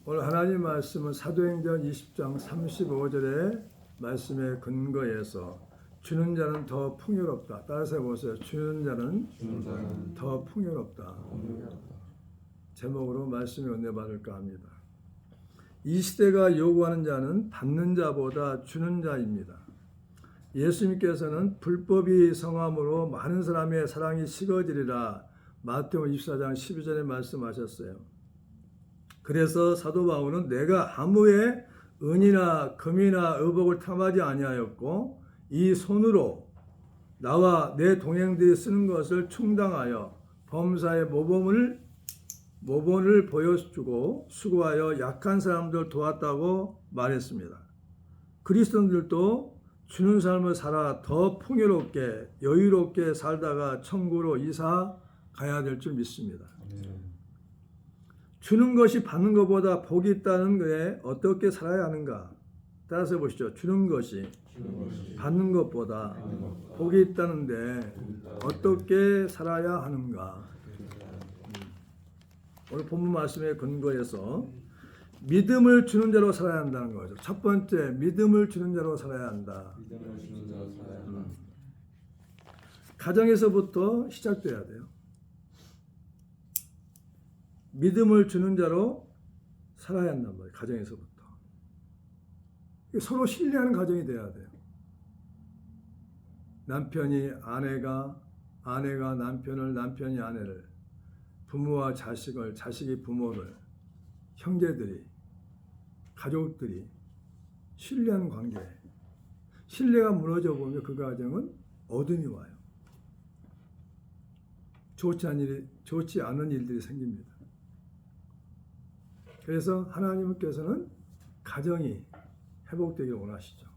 오늘 하나님 말씀은 사도행전 20장 35절의 말씀에 근거해서 주는 자는 더 풍요롭다. 따라서 보세요. 주는 자는 더 풍요롭다. 제목으로 말씀을 은혜 받을까 합니다. 이 시대가 요구하는 자는 받는 자보다 주는 자입니다. 예수님께서는 불법이 성함으로 많은 사람의 사랑이 식어지리라 마태복음 24장 12절에 말씀하셨어요. 그래서 사도 바울은 내가 아무의 은이나 금이나 의복을 탐하지 아니하였고 이 손으로 나와 내 동행들이 쓰는 것을 충당하여 범사의 모범을 보여주고 수고하여 약한 사람들 도왔다고 말했습니다. 그리스도인들도 주는 삶을 살아 더 풍요롭게 여유롭게 살다가 천국으로 이사 가야 될 줄 믿습니다. 주는 것이 받는 것보다 복이 있다는 것에 어떻게 살아야 하는가? 따라서 보시죠. 주는 것이 받는 것보다 복이 있다는데 어떻게 살아야 하는가? 오늘 본문 말씀에 근거해서 믿음을 주는 자로 살아야 한다는 거죠. 첫 번째, 믿음을 주는 자로 살아야 한다. 가정에서부터 시작돼야 돼요. 믿음을 주는 자로 살아야 한단 말이에요. 가정에서부터. 서로 신뢰하는 가정이 돼야 돼요. 남편이 아내가 남편을, 남편이 아내를, 부모와 자식을, 자식이 부모를, 형제들이, 가족들이 신뢰하는 관계. 신뢰가 무너져 보면 그 가정은 어둠이 와요. 좋지 않은 일들이 생깁니다. 그래서 하나님께서는 가정이 회복되기를 원하시죠.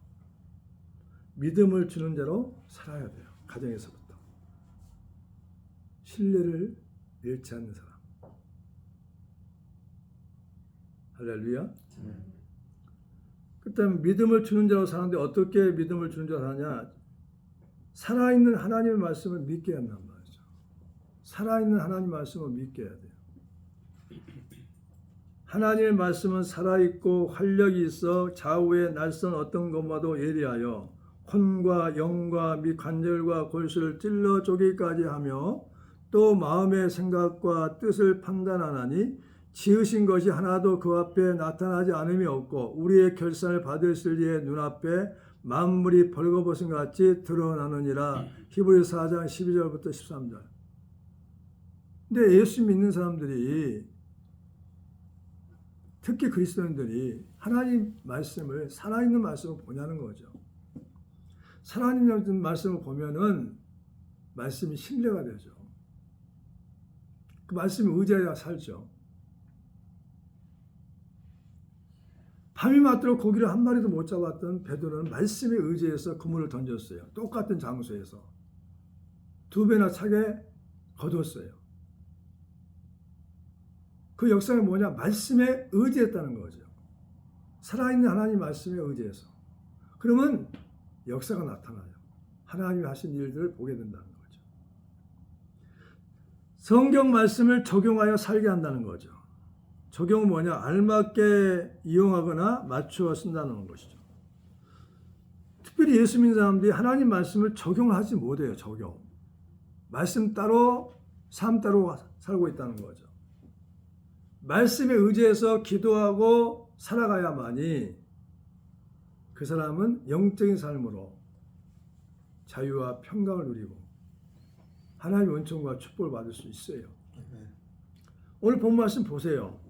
믿음을 주는 자로 살아야 돼요. 가정에서부터. 신뢰를 잃지 않는 사람. 할렐루야. 그다음 믿음을 주는 자로 사는데 어떻게 믿음을 주는 자로 사냐? 살아있는 하나님의 말씀을 믿게 한단 말이죠. 살아있는 하나님 말씀을 믿게 해야 돼요. 하나님의 말씀은 살아있고 활력이 있어 좌우의 날선 어떤 것마도 예리하여 혼과 영과 및 관절과 골수를 찔러 쪼개기까지 하며 또 마음의 생각과 뜻을 판단하나니 지으신 것이 하나도 그 앞에 나타나지 않음이 없고 우리의 결산을 받으실 이의 눈앞에 만물이 벌거벗은 같이 드러나느니라. 히브리서 4장 12절부터 13절. 근데 예수 믿는 사람들이 특히 그리스도인들이 하나님 말씀을 살아있는 말씀을 보냐는 거죠. 살아있는 말씀을 보면은 말씀이 신뢰가 되죠. 그 말씀에 의지하여 살죠. 밤이 맞도록 고기를 한 마리도 못 잡았던 베드로는 말씀에 의지해서 그물을 던졌어요. 똑같은 장소에서 2배나 차게 거뒀어요. 그 역사는 뭐냐? 말씀에 의지했다는 거죠. 살아있는 하나님 말씀에 의지해서. 그러면 역사가 나타나요. 하나님이 하신 일들을 보게 된다는 거죠. 성경 말씀을 적용하여 살게 한다는 거죠. 적용은 뭐냐? 알맞게 이용하거나 맞추어 쓴다는 것이죠. 특별히 예수 믿는 사람들이 하나님 말씀을 적용을 하지 못해요. 적용. 말씀 따로 삶 따로 살고 있다는 거죠. 말씀에 의지해서 기도하고 살아가야만이 그 사람은 영적인 삶으로 자유와 평강을 누리고 하나님의 은총과 축복을 받을 수 있어요. 오늘 본 말씀 보세요.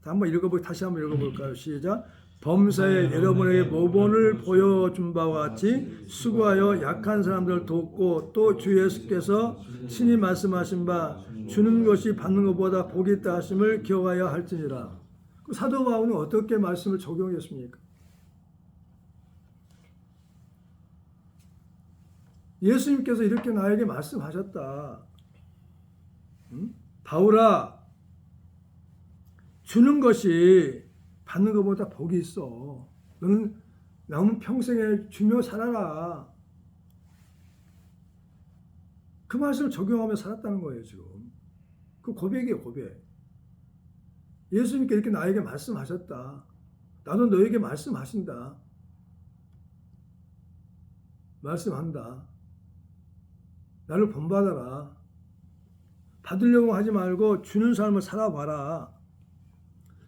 다시 한번 읽어볼까요? 시작. 범사에 여러분에게 모범을 보여준 바와 같이 수고하여 약한 사람들을 돕고 또 주 예수께서 친히 말씀하신 바 주는 것이 받는 것보다 복이 있다 하심을 기억하여 할지니라. 사도 바울은 어떻게 말씀을 적용했습니까? 예수님께서 이렇게 나에게 말씀하셨다. 바울아, 주는 것이 받는 것보다 복이 있어. 너는 남은 평생에 주며 살아라. 그 말씀을 적용하며 살았다는 거예요, 지금. 그 고백이에요, 고백. 예수님께 이렇게 나에게 말씀하셨다. 나도 너에게 말씀하신다. 말씀한다. 나를 본받아라. 받으려고 하지 말고 주는 삶을 살아봐라.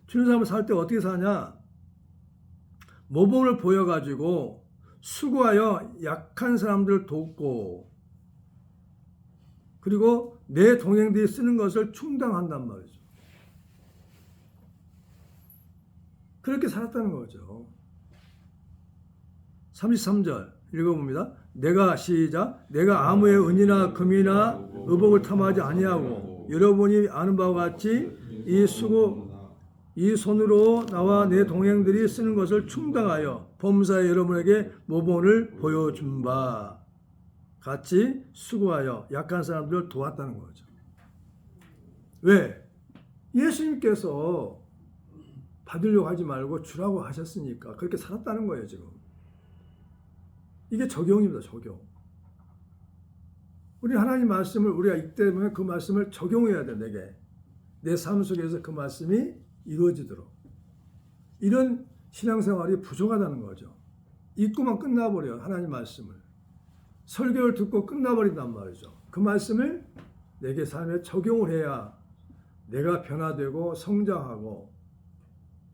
주는 삶을 살 때 어떻게 사냐? 모범을 보여가지고 수고하여 약한 사람들을 돕고 그리고 내 동행들이 쓰는 것을 충당한단 말이죠. 그렇게 살았다는 거죠. 33절 읽어봅니다. 내가 아무의 은이나 금이나 의복을 탐하지 아니하고 여러분이 아는 바와 같이 이 손으로 나와 내 동행들이 쓰는 것을 충당하여 범사에 여러분에게 모범을 보여준 바 같이 수고하여 약한 사람들을 도왔다는 거죠. 왜? 예수님께서 받으려고 하지 말고 주라고 하셨으니까 그렇게 살았다는 거예요, 지금. 이게 적용입니다, 적용. 우리 하나님 말씀을 우리가 읽기 때문에 그 말씀을 적용해야 돼, 내게. 내 삶 속에서 그 말씀이 이루어지도록. 이런 신앙생활이 부족하다는 거죠. 읽고만 끝나버려요, 하나님 말씀을. 설교를 듣고 끝나버린단 말이죠. 그 말씀을 내게 삶에 적용을 해야 내가 변화되고 성장하고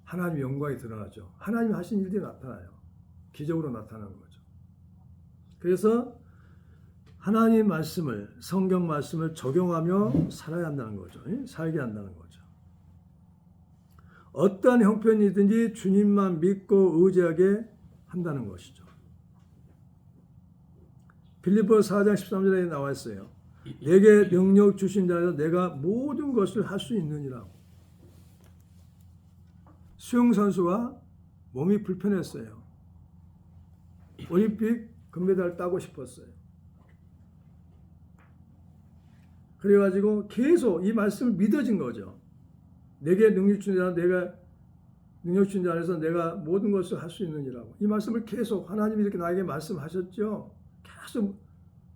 하나님의 영광이 드러나죠. 하나님이 하신 일들이 나타나요. 기적으로 나타나는 거죠. 그래서 하나님 말씀을, 성경 말씀을 적용하며 살아야 한다는 거죠. 살게 한다는 거죠. 어떠한 형편이든지 주님만 믿고 의지하게 한다는 것이죠. 빌립보서 4장 13절에 나와 있어요. 내게 능력 주신 자에서 내가 모든 것을 할 수 있느니라고. 수영선수가 몸이 불편했어요. 올림픽 금메달을 따고 싶었어요. 그래가지고 계속 이 말씀을 믿어진 거죠. 내게 능력 주신 자, 내가 능력 주신 자 안에서 내가 모든 것을 할 수 있느니라고. 이 말씀을 계속 하나님이 이렇게 나에게 말씀하셨죠. 계속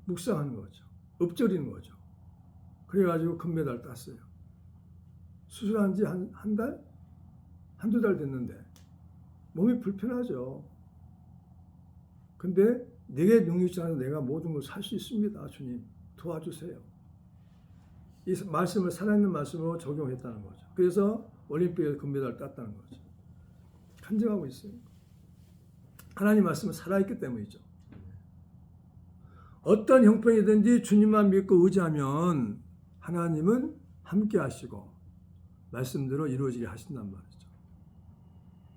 묵상하는 거죠. 읊조리는 거죠. 그래가지고 금메달 땄어요. 수술한 지 한 달? 한두 달 됐는데 몸이 불편하죠. 근데 내게 능력 주신 자에서 내가 모든 것을 할 수 있습니다. 주님 도와주세요. 이 말씀을 살아있는 말씀으로 적용했다는 거죠. 그래서 올림픽에서 금메달을 땄다는 거죠. 간증하고 있어요. 하나님 말씀은 살아있기 때문이죠. 어떤 형편이든지 주님만 믿고 의지하면 하나님은 함께 하시고 말씀대로 이루어지게 하신단 말이죠.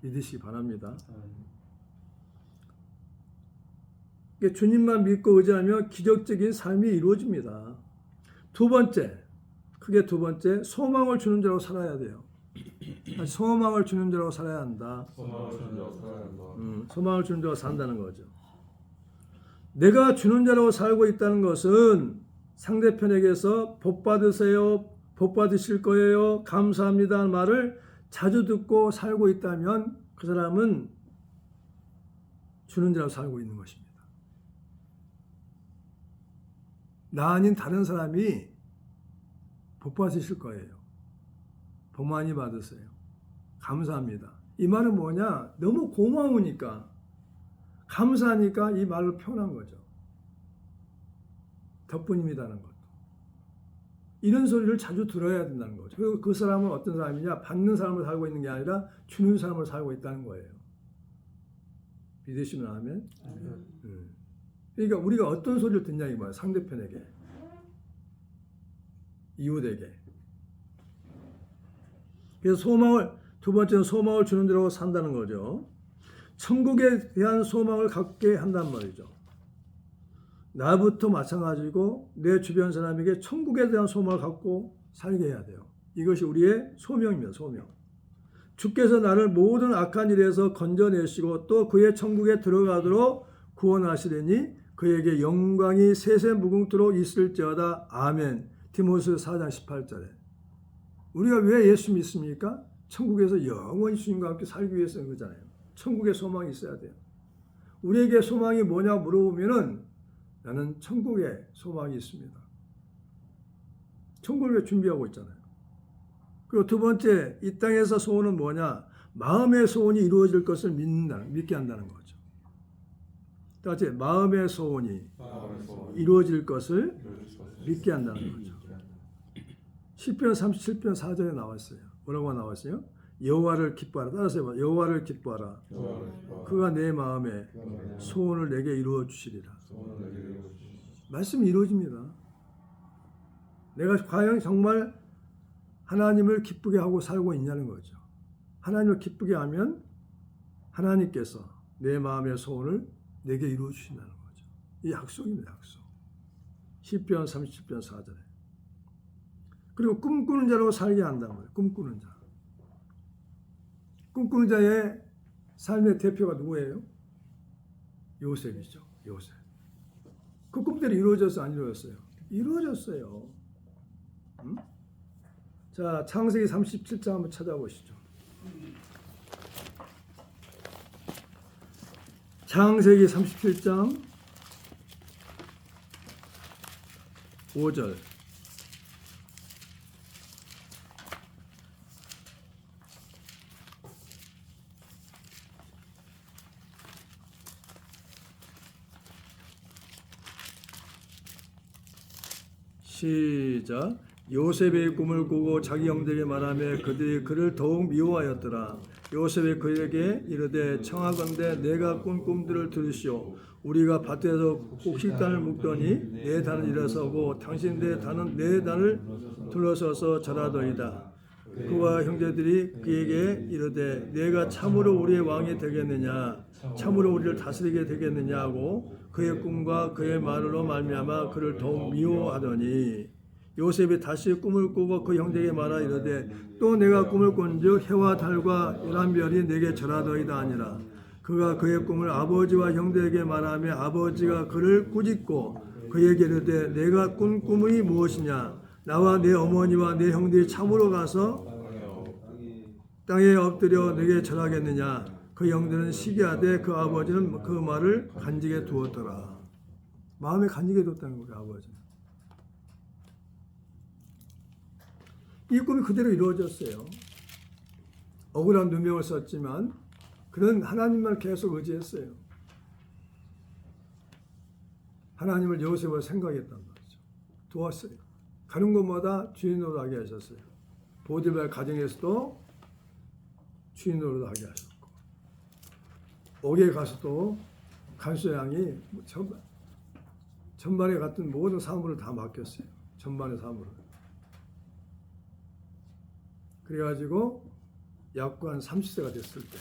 믿으시기 바랍니다. 주님만 믿고 의지하면 기적적인 삶이 이루어집니다. 두 번째, 크게 두 번째, 소망을 주는 자로 살아야 돼요. 소망을 주는 자로 살아야 한다. 소망을 주는 자로 산다는 거죠. 내가 주는 자로 살고 있다는 것은 상대편에게서 복 받으세요, 복 받으실 거예요, 감사합니다 하는 말을 자주 듣고 살고 있다면 그 사람은 주는 자로 살고 있는 것입니다. 나 아닌 다른 사람이 복 받으실 거예요. 복 많이 받으세요. 감사합니다. 이 말은 뭐냐? 너무 고마우니까, 감사하니까 이 말로 표현한 거죠. 덕분입니다는 것도. 이런 소리를 자주 들어야 된다는 거죠. 그리고 그 사람은 어떤 사람이냐? 받는 사람을 살고 있는 게 아니라 주는 사람을 살고 있다는 거예요. 믿으시면 아멘? 그러니까 우리가 어떤 소리를 듣냐 이 말이에요. 상대편에게. 이웃에게. 그래서 두 번째는 소망을 주는 대로 산다는 거죠. 천국에 대한 소망을 갖게 한단 말이죠. 나부터 마찬가지고 내 주변 사람에게 천국에 대한 소망을 갖고 살게 해야 돼요. 이것이 우리의 소명입니다. 소명. 주께서 나를 모든 악한 일에서 건져내시고 또 그의 천국에 들어가도록 구원하시려니 그에게 영광이 세세무궁토록 있을지어다. 아멘. 디모데후서 4장 18절에. 우리가 왜 예수 믿습니까? 천국에서 영원히 주님과 함께 살기 위해서인 거잖아요. 천국에 소망이 있어야 돼요. 우리에게 소망이 뭐냐 물어보면은 나는 천국에 소망이 있습니다. 천국을 준비하고 있잖아요. 그리고 두 번째, 이 땅에서 소원은 뭐냐? 마음의 소원이 이루어질 것을 믿게 한다는 거죠. 다시 마음의 소원이 이루어질 것을 믿게 한다는 거죠. 시편 37편 4절에 나왔어요. 뭐라고 나왔어요? 여호와를 기뻐하라. 따라서 해봐. 여호와를 기뻐하라. 그가 내 마음에 소원을 내게 이루어 주시리라. 말씀이 이루어집니다. 내가 과연 정말 하나님을 기쁘게 하고 살고 있냐는 거죠. 하나님을 기쁘게 하면 하나님께서 내 마음의 소원을 내게 이루어 주신다는 거죠. 이 약속입니다. 약속. 시편 37편 4절에. 그리고 꿈꾸는 자로 살게 한다는 거예요. 꿈꾸는 자. 꿈꾸는 자의 삶의 대표가 누구예요? 요셉이죠. 요셉. 그 꿈대로 이루어졌어요? 안 이루어졌어요? 이루어졌어요. 응? 자, 창세기 37장 한번 찾아보시죠. 창세기 37장 5절. 시작. 요셉의 꿈을 꾸고 자기 형들에게 말하며 그들이 그를 더욱 미워하였더라. 요셉이 그에게 이르되 청하건대 내가 꾼 꿈들을 들으시오. 우리가 밭에서 곡식단을 묶더니 내 단은 일어서고 당신들의 단은 내 단을 둘러서서 절하더이다. 그와 형제들이 그에게 이르되 내가 참으로 우리의 왕이 되겠느냐, 참으로 우리를 다스리게 되겠느냐 하고 그의 꿈과 그의 말로 말미암아 그를 더욱 미워하더니 요셉이 다시 꿈을 꾸고 그 형제에게 말하 이르되 또 내가 꿈을 꾼즉 해와 달과 열한 별이 내게 절하더이다 하니라. 그가 그의 꿈을 아버지와 형제에게 말하며 아버지가 그를 꾸짖고 그에게 이르되 내가 꾼 꿈이 무엇이냐? 나와 내 어머니와 내 형들이 참으로 가서 땅에 엎드려 내게 절하겠느냐? 그 형들은 시기하되 그 아버지는 그 말을 간직해 두었더라. 마음에 간직해 뒀다는 거예요. 아버지는. 이 꿈이 그대로 이루어졌어요. 억울한 누명을 썼지만 그는 하나님만 계속 의지했어요. 하나님을 요셉을 생각했단 말이죠. 도왔어요. 가는 곳마다 주인 노릇하게 하셨어요. 보디발 가정에서도 주인 노릇하게 하셨고 옥에 가서도 간수양이 전반에 같은 모든 사물을 다 맡겼어요. 전반의 사물을. 그래가지고 약관 30세가 됐을 때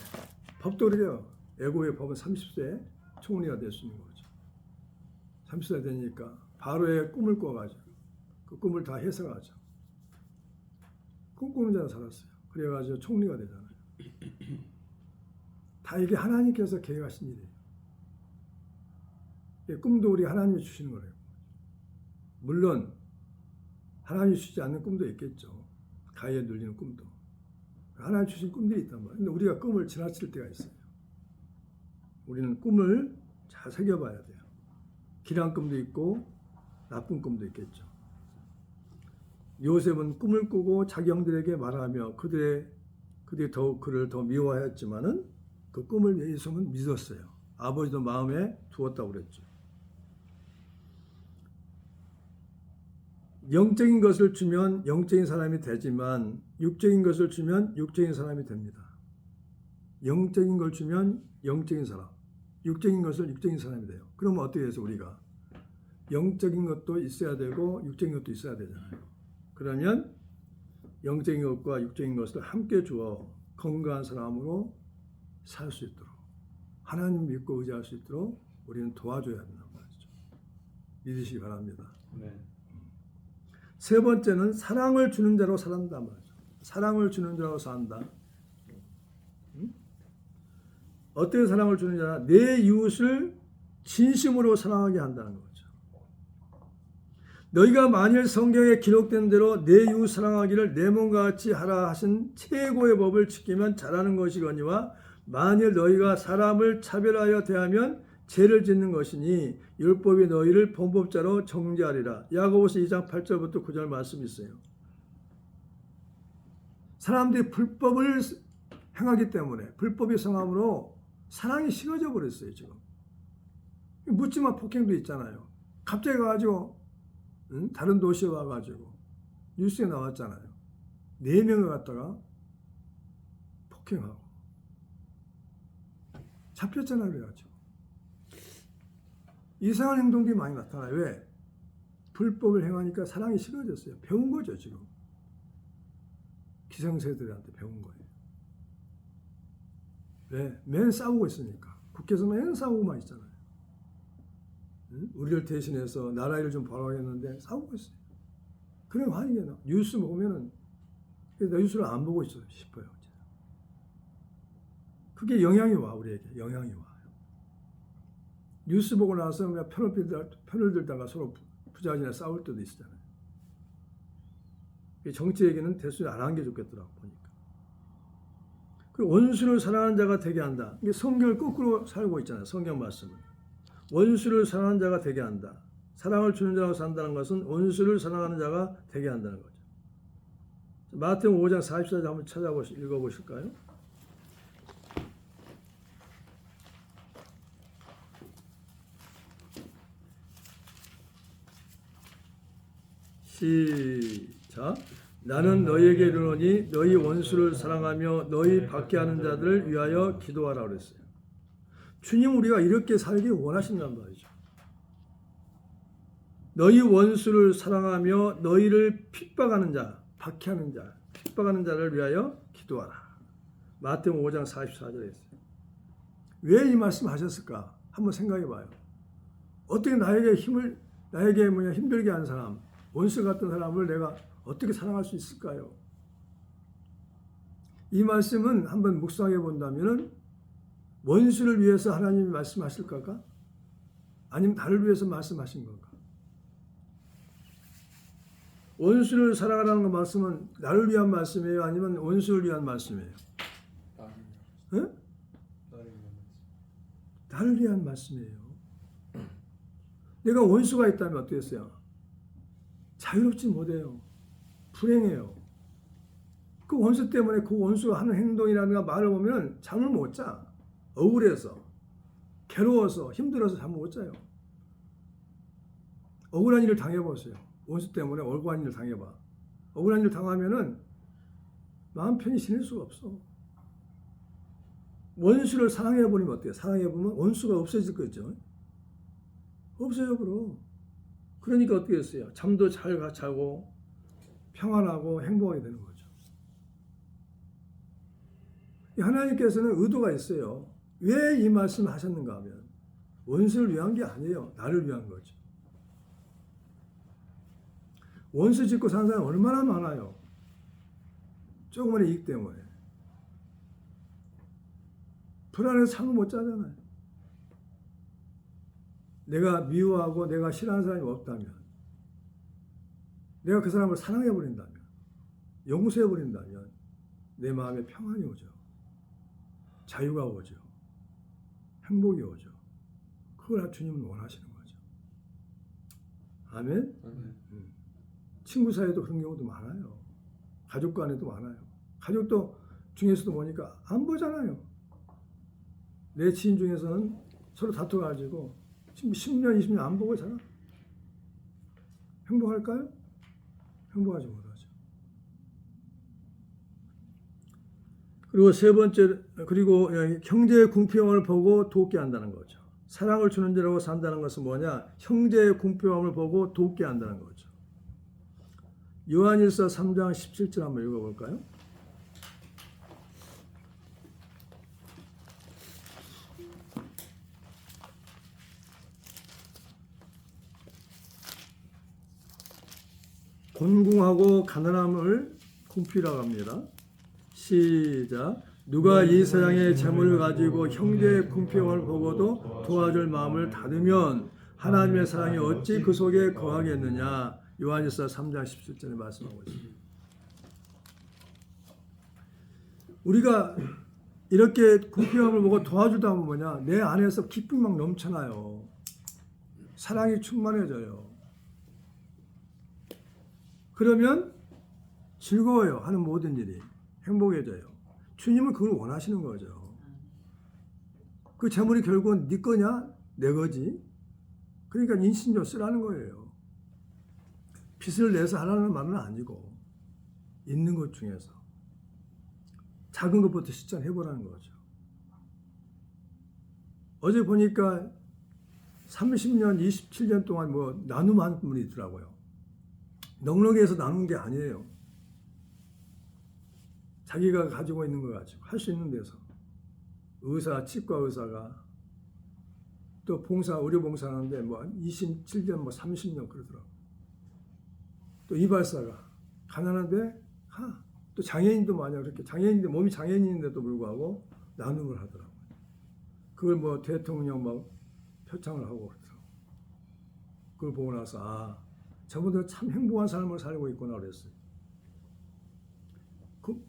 법도 그래요. 애고의 법은 30세 총리가 될 수 있는 거죠. 30세가 되니까 바로의 꿈을 꿔가지고 그 꿈을 다 해석하죠. 꿈꾸는 자로 살았어요. 그래가지고 총리가 되잖아요. 다 이게 하나님께서 계획하신 일이에요. 꿈도 우리 하나님이 주시는 거예요. 물론 하나님이 주시지 않는 꿈도 있겠죠. 가위에 눌리는 꿈도. 하나님 주신 꿈들이 있단 말이에요. 근데 우리가 꿈을 지나칠 때가 있어요. 우리는 꿈을 잘 새겨봐야 돼요. 길한 꿈도 있고 나쁜 꿈도 있겠죠. 요셉은 꿈을 꾸고 자기 형들에게 말하며 그들이 더욱 그를 더 미워하였지만은 그 꿈을 요셉은 믿었어요. 아버지도 마음에 두었다고 그랬죠. 영적인 것을 주면 영적인 사람이 되지만 육적인 것을 주면 육적인 사람이 됩니다. 영적인 걸 주면 영적인 사람, 육적인 것을 육적인 사람이 돼요. 그러면 어떻게 해서 우리가 영적인 것도 있어야 되고 육적인 것도 있어야 되잖아요. 그러면 영적인 것과 육적인 것을 함께 주어 건강한 사람으로 살 수 있도록 하나님 믿고 의지할 수 있도록 우리는 도와줘야 된단 말이죠. 믿으시기 바랍니다. 네. 세 번째는 사랑을 주는 자로 산단 말이죠. 사랑을 주는 자로 산다. 어떻게 사랑을 주는 자냐? 내 이웃을 진심으로 사랑하게 한다는 거죠. 너희가 만일 성경에 기록된 대로 내 이웃 사랑하기를 내 몸과 같이 하라 하신 최고의 법을 지키면 잘하는 것이거니와 만일 너희가 사람을 차별하여 대하면 죄를 짓는 것이니 율법이 너희를 범법자로 정죄하리라. 야고보서 2장 8절부터 9절 말씀이 있어요. 사람들이 불법을 행하기 때문에 불법이 성함으로 사랑이 식어져 버렸어요. 지금 묻지마 폭행도 있잖아요. 갑자기 가가지고 다른 도시에 와가지고 뉴스에 나왔잖아요. 4명을 갖다가 폭행하고 잡혔잖아요. 그래가지고 이상한 행동들이 많이 나타나요. 왜? 불법을 행하니까 사랑이 식어졌어요. 배운 거죠. 지금 기성세대들한테 배운 거예요. 왜? 맨 싸우고 있으니까. 국회에서 맨 싸우고만 있잖아요. 우리를 대신해서 나라 일을 좀 벌어야겠는데 싸우고 있어요. 그런 화이게 나. 뉴스 보면은 뉴스를 안 보고 있어 싶어요. 그게 영향이 와. 우리에게 영향이 와요. 뉴스 보고 나서 그냥 편을 들다가 서로 부자지나 싸울 때도 있잖아요. 정치 얘기는 대수에 안 한 게 좋겠더라고 보니까. 그 원수를 사랑하는 자가 되게 한다. 이게 성경을 거꾸로 살고 있잖아요. 성경 말씀을. 원수를 사랑하는 자가 되게 한다. 사랑을 주는 자가 산다는 것은 원수를 사랑하는 자가 되게 한다는 거죠. 마태복음 5장 44절 한번 읽어보실까요? 시작. 나는 너희에게 이르노니 너희 원수를 사랑하며 너희 박해하는 자들을 위하여 기도하라 그랬어요. 주님 우리가 이렇게 살기 원하신단 말이죠. 너희 원수를 사랑하며 너희를 핍박하는 자, 박해하는 자, 핍박하는 자를 위하여 기도하라. 마태복음 5장 44절에 있어요. 왜 이 말씀 하셨을까? 한번 생각해 봐요. 어떻게 나에게 힘들게 하는 사람, 원수 같은 사람을 내가 어떻게 사랑할 수 있을까요? 이 말씀은 한번 묵상해 본다면 원수를 위해서 하나님이 말씀하실까? 아니면 나를 위해서 말씀하신 건가? 원수를 사랑하라는 말씀은 나를 위한 말씀이에요? 아니면 원수를 위한 말씀이에요? 나를 위한 말씀이에요. 내가 원수가 있다면 어떻겠어요? 자유롭지 못해요. 불행해요. 그 원수 때문에 그 원수가 하는 행동이라든가 말을 보면 잠을 못 자. 억울해서, 괴로워서, 힘들어서 잠을 못 자요. 억울한 일을 당해보세요. 원수 때문에 억울한 일을 당해봐. 억울한 일을 당하면은 마음 편히 지낼 수가 없어. 원수를 사랑해버리면 어때요? 사랑해보면 원수가 없어질 거죠. 없어져 버려. 그러니까 어떻게 했어요? 잠도 잘 자고 평안하고 행복하게 되는 거죠. 하나님께서는 의도가 있어요. 왜 이 말씀을 하셨는가 하면 원수를 위한 게 아니에요. 나를 위한 거죠. 원수 짓고 사는 사람 얼마나 많아요. 조그만 이익 때문에. 불안해서 잠을 못 자잖아요. 내가 미워하고 내가 싫어하는 사람이 없다면, 내가 그 사람을 사랑해버린다면, 용서해버린다면 내 마음에 평안이 오죠. 자유가 오죠. 행복이 오죠. 그걸 주님은 원하시는 거죠. 아멘? 친구 사이에도 그런 경우도 많아요. 가족 간에도 많아요. 가족도 중에서도 보니까 안 보잖아요. 내 지인 중에서는 서로 다투가지고 10년, 20년 안 보고 살아. 행복할까요? 행복하지 못하죠. 그리고 세 번째, 그리고 형제의 궁핍함을 보고 돕게 한다는 거죠. 사랑을 주는 자라고 산다는 것은 뭐냐? 형제의 궁핍함을 보고 돕게 한다는 거죠. 요한일서 3장 17절 한번 읽어볼까요? 곤궁하고 가난함을 궁핍이라고 합니다. 시작. 누가 이 세상의 재물을 가지고 형제의 궁핍함을 보고도 도와줄 마음을 닫으면 하나님의 사랑이 어찌 그 속에 거하겠느냐. 요한일서 3장 17절에 말씀하고 있습니다. 우리가 이렇게 궁핍함을 보고 도와주다 보면 뭐냐? 내 안에서 기쁨이 막 넘쳐나요. 사랑이 충만해져요. 그러면 즐거워요. 하는 모든 일이. 행복해져요. 주님은 그걸 원하시는 거죠. 그 재물이 결국은 네 거냐? 내 거지. 그러니까 인신조 쓰라는 거예요. 빚을 내서 하라는 말은 아니고 있는 것 중에서 작은 것부터 실천해보라는 거죠. 어제 보니까 30년, 27년 동안 뭐 나눔한 분이 있더라고요. 넉넉히 해서 나눈 게 아니에요. 자기가 가지고 있는 거 가지고 할 수 있는 데서 의사, 치과 의사가 또 봉사, 의료 봉사하는데 뭐 27년, 뭐 30년 그러더라고. 또 이발사가 가난한데 또 장애인도 많이 그렇게 장애인인데 몸이 장애인인데도 불구하고 나눔을 하더라고. 그걸 뭐 대통령 막 표창을 하고 그러더라고. 그걸 보고 나서 저분들 참 행복한 삶을 살고 있구나 그랬어요.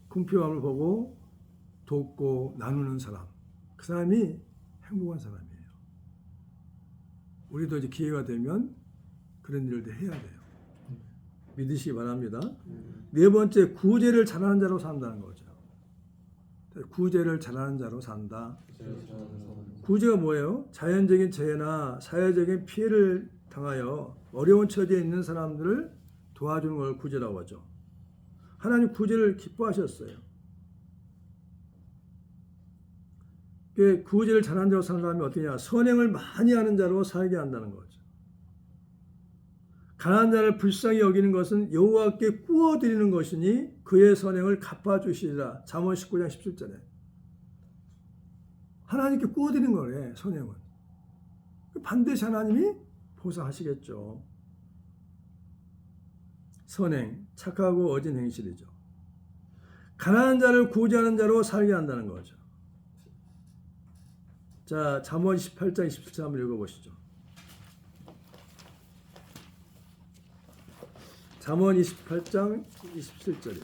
궁핍함을 보고 돕고 나누는 사람, 그 사람이 행복한 사람이에요. 우리도 이제 기회가 되면 그런 일을 해야 돼요. 믿으시기 바랍니다. 네 번째, 구제를 잘하는 자로 산다는 거죠. 구제를 잘하는 자로 산다. 구제가 뭐예요? 자연적인 재해나 사회적인 피해를 당하여 어려운 처지에 있는 사람들을 도와주는 걸 구제라고 하죠. 하나님 구제를 기뻐하셨어요. 구제를 잘하는 자로 사는 사람이 어떠냐? 선행을 많이 하는 자로 살게 한다는 거죠. 가난한 자를 불쌍히 여기는 것은 여호와께 꾸어드리는 것이니 그의 선행을 갚아주시리라. 잠언 19장 17절에 하나님께 꾸어드리는 거래. 선행은 반드시 하나님이 보상하시겠죠. 선행, 착하고 어진 행실이죠. 가난한 자를 구제하는 자로 살게 한다는 거죠. 자, 잠언 28장 27절 한번 읽어보시죠. 잠언 28장 27절이요.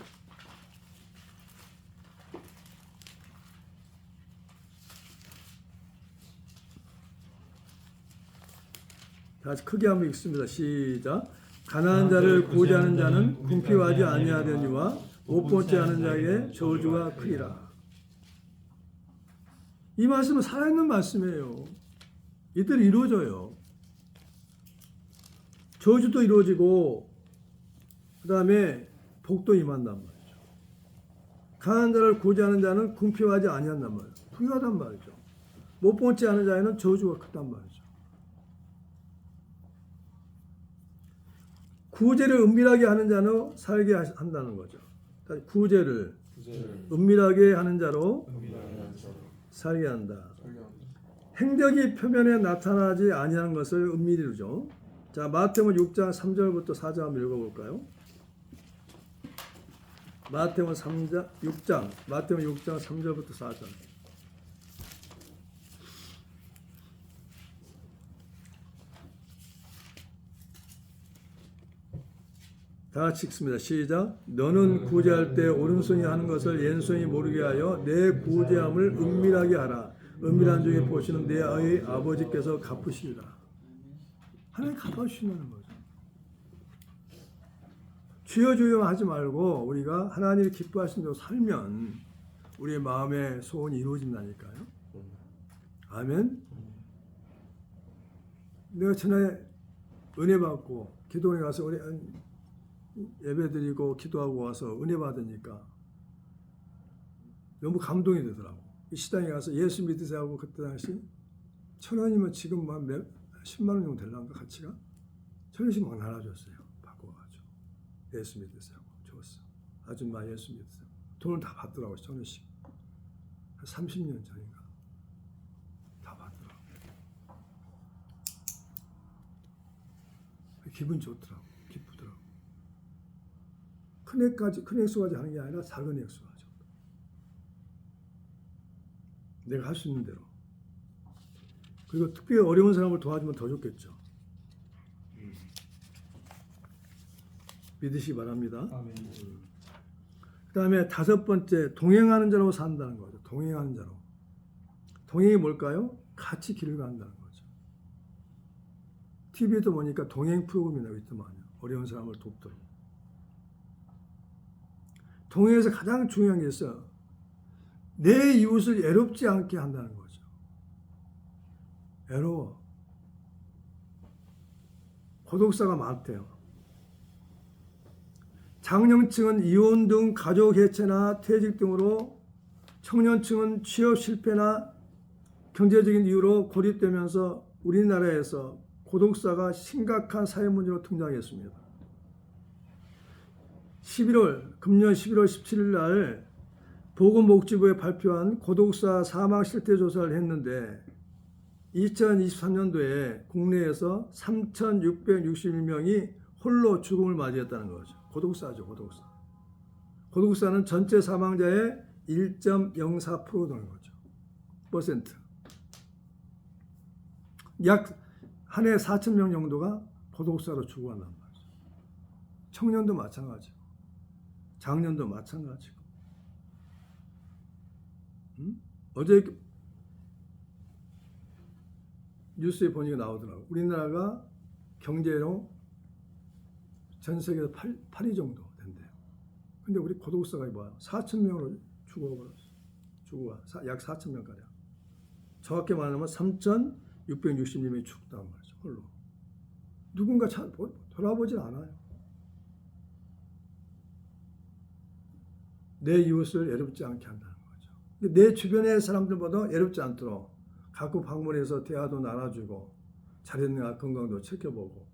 다시 크게 한번 읽습니다. 시작. 가난한 자를 구제하는 자는 궁핍하지 아니하려니와 못 본째 하는 자에게 저주가 크리라. 이 말씀은 살아있는 말씀이에요. 이들이 이루어져요. 저주도 이루어지고 그 다음에 복도 임한단 말이죠. 가난한 자를 구제하는 자는 궁핍하지 아니한단 말이에요. 부유하단 말이죠. 못 본째 하는 자에는 저주가 크단 말이죠. 구제를 은밀하게 하는 자로 살게 한다는 거죠. 구제를 은밀하게 하는 자로 살게 한다. 행적이 표면에 나타나지 아니하는 것을 은밀히 이루죠. 자, 마태복음 6장 3절부터 4절 한번 읽어볼까요? 마태복음 6장 3절부터 4절. 다 같이 읽습니다. 시작. 너는 구제할 때 오른손이 하는 것을 왼손이 모르게 하여 내 구제함을 은밀하게 하라. 은밀한 중에 보시는 내 아버지께서 갚으시리라. 하나님 갚아주신다는 거죠. 주여 주여 하지 말고 우리가 하나님이 기뻐하시는 대로 살면 우리의 마음의 소원이 이루어진다니까요. 아멘. 내가 전에 은혜 받고 기도원에 가서 예배드리고 기도하고 와서 은혜 받으니까 너무 감동이 되더라고. 이 시장에 가서 예수 믿으세요 하고 그때 당시 1,000원이면 지금 한 10만 원 정도 될란가 가치가? 1,000원씩 막 나눠줬어요. 바꿔가지고 예수 믿으세요 하고 줬어. 아줌마 예수 믿으세요. 돈을 다 받더라고. 1,000원씩. 한 30년 전인가 다 받더라고. 기분 좋더라고. 기쁘더라고. 큰 액수까지 하는 게 아니라 작은 액수 하죠. 내가 할 수 있는 대로. 그리고 특별히 어려운 사람을 도와주면 더 좋겠죠. 믿으시기 바랍니다. 그 다음에 5번째, 동행하는 자로 산다는 거죠. 동행하는 자로. 동행이 뭘까요? 같이 길을 간다는 거죠. TV에도 보니까 동행 프로그램이 나오고 있더만요. 어려운 사람을 돕도록. 동행에서 가장 중요한 게 있어. 내 이웃을 애롭지 않게 한다는 거죠. 애로워. 고독사가 많대요. 장년층은 이혼 등 가족 해체나 퇴직 등으로, 청년층은 취업 실패나 경제적인 이유로 고립되면서 우리나라에서 고독사가 심각한 사회 문제로 등장했습니다. 금년 11월 17일 날 보건복지부에 발표한 고독사 사망 실태 조사를 했는데 2023년도에 국내에서 3,661명이 홀로 죽음을 맞이했다는 거죠. 고독사죠, 고독사. 고독사는 전체 사망자의 1.04% 되는 거죠. 퍼센트. 약 한 해 4,000명 정도가 고독사로 죽어간단 말이죠. 청년도 마찬가지고, 장년도 마찬가지고. 어제 뉴스에 보니까 나오더라고요. 우리나라가 경제로 전 세계에서 8위 정도 된대요. 근데 우리 고독사가 뭐야? 4,000명으로 죽어가. 약 4,000명가량. 정확히 말하면 3,660명이 죽었단 말이죠. 홀로. 누군가 돌아보질 않아요. 내 이웃을 애롭지 않게 한다는 거죠. 내 주변의 사람들보다 애롭지 않도록 가끔 방문해서 대화도 나눠주고 잘했는가 건강도 지켜보고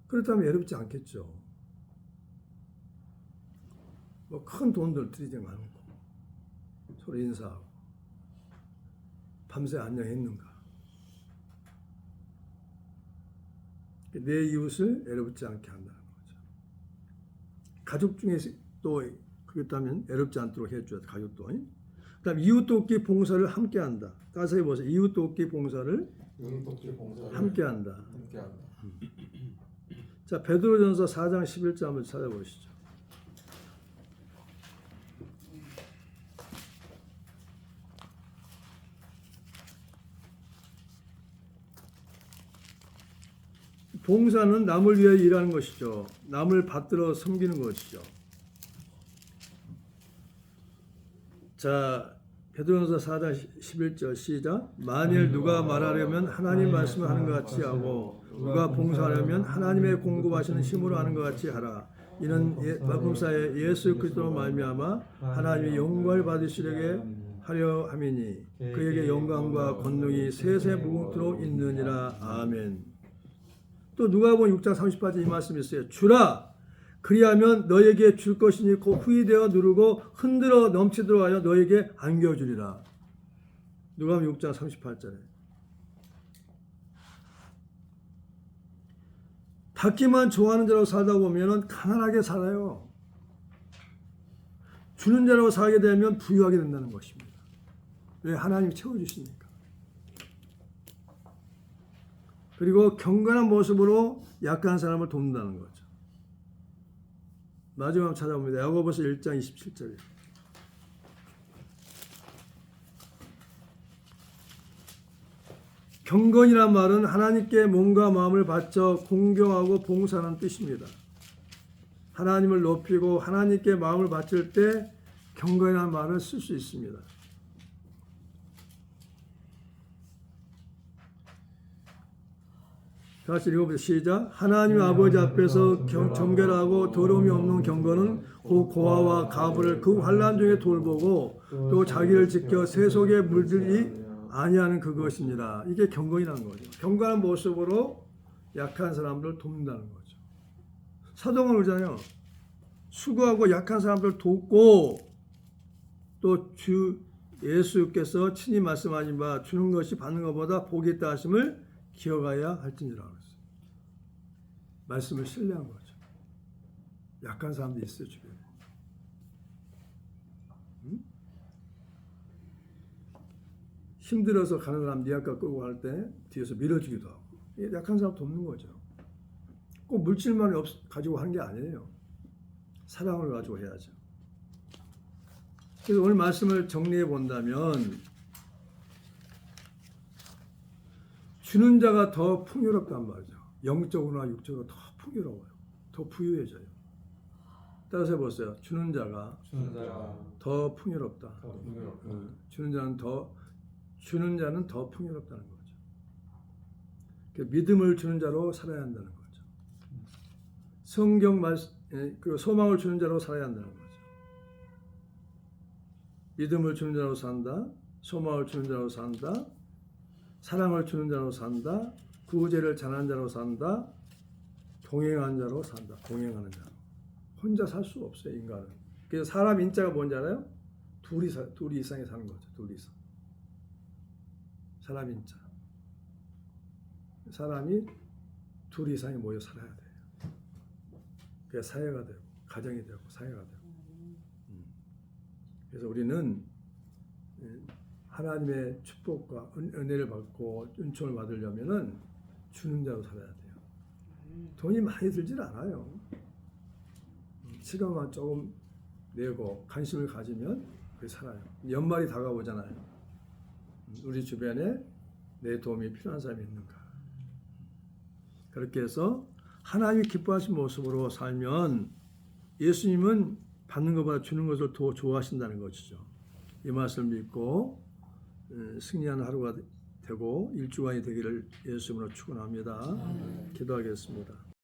그렇다면 애롭지 않겠죠. 뭐 큰 돈들 들이지 않고 서로 인사하고 밤새 안녕했는가. 내 이웃을 애롭지 않게 한다는 거죠. 가족 중에 또 그렇다면 애롭지 않도록 해줘야 돼. 가족도. 그 다음 이웃 돕기 봉사를 함께 한다. 따라서 보세요. 이웃 돕기 봉사를 함께 한다. 자, 베드로전서 4장 11절 한번 찾아보시죠. 봉사는 남을 위해 일하는 것이죠. 남을 받들어 섬기는 것이죠. 자, 베드로전서 4장 11절 시작. 만일 누가 말하려면 하나님 말씀을 하는 것 같이 하고 누가 봉사하려면 하나님의 공급하시는 힘으로 하는 것 같이 하라. 이는 복음사에 예수 그리스도로 말미암아 하나님의 영광을 받으시려게 하려 함이니 그에게 영광과 권능이 세세 무궁토록 있느니라. 아멘. 또 누가복음 6장 38절 이 말씀이 있어요. 주라 그리하면 너에게 줄 것이니 곧 후이되어 누르고 흔들어 넘치도록 하여 너에게 안겨주리라. 누가복음 6장 38절에 받기만 좋아하는 자로 살다 보면 가난하게 살아요. 주는 자로 살게 되면 부유하게 된다는 것입니다. 왜? 하나님이 채워주시니까. 그리고 경건한 모습으로 약한 사람을 돕는다는 거죠. 마지막 찾아봅니다. 야고보서 1장 27절이에요. 경건이란 말은 하나님께 몸과 마음을 바쳐 공경하고 봉사하는 뜻입니다. 하나님을 높이고 하나님께 마음을 바칠 때 경건이라는 말을 쓸 수 있습니다. 다시 읽어보세요. 시작. 하나님 아버지 앞에서 정결하고 더러움이 없는 경건은 고아와 가부를 그 환난 중에 돌보고 또 자기를 지켜 세속에 물들이 아니하는 그것입니다. 이게 경건이라는 거죠. 경건한 모습으로 약한 사람들을 돕는다는 거죠. 사도가 그러잖아요. 수고하고 약한 사람들을 돕고 또 주 예수께서 친히 말씀하신 바 주는 것이 받는 것보다 복이 있다 하심을 기억해야 할지니라 그랬어요. 말씀을 신뢰한 거죠. 약한 사람들이 있어요, 주변에. 힘들어서 가는 사람 네 아까 끌고 갈 때 뒤에서 밀어주기도 하고. 약한 사람 돕는 거죠. 꼭 물질만 가지고 하는 게 아니에요. 사랑을 가지고 해야죠. 그래서 오늘 말씀을 정리해 본다면 주는 자가 더 풍요롭단 말이죠. 영적으로나 육적으로 더 풍요로워요. 더 부유해져요. 따라서 해보세요. 주는 자가 주는 자가 더 풍요롭다. 더 풍요롭다. 주는 자는 더 풍요롭다는 거죠. 믿음을 주는 자로 살아야 한다는 거죠. 성경 말씀, 그 소망을 주는 자로 살아야 한다는 거죠. 믿음을 주는 자로 산다, 소망을 주는 자로 산다, 사랑을 주는 자로 산다, 구제를 잘하는 자로 산다, 동행하는 자로 산다. 동행하는 자로. 혼자 살 수 없어요, 인간은. 그래서 사람 인자가 뭔지 알아요? 둘 이상이 사는 거죠. 둘 이상. 사람 인자. 사람이 둘 이상이 모여 살아야 돼요. 그게 사회가 되고, 가정이 되고, 사회가 되고. 그래서 우리는 하나님의 축복과 은혜를 받고 은총을 받으려면은 주는 자로 살아야 돼요. 돈이 많이 들질 않아요. 시간만 조금 내고 관심을 가지면 그게 살아요. 연말이 다가오잖아요. 우리 주변에 내 도움이 필요한 사람이 있는가. 그렇게 해서 하나님이 기뻐하신 모습으로 살면 예수님은 받는 것보다 주는 것을 더 좋아하신다는 것이죠. 이 말씀을 믿고 승리하는 하루가 되고 일주간이 되기를 예수 이름으로 축원합니다. 기도하겠습니다.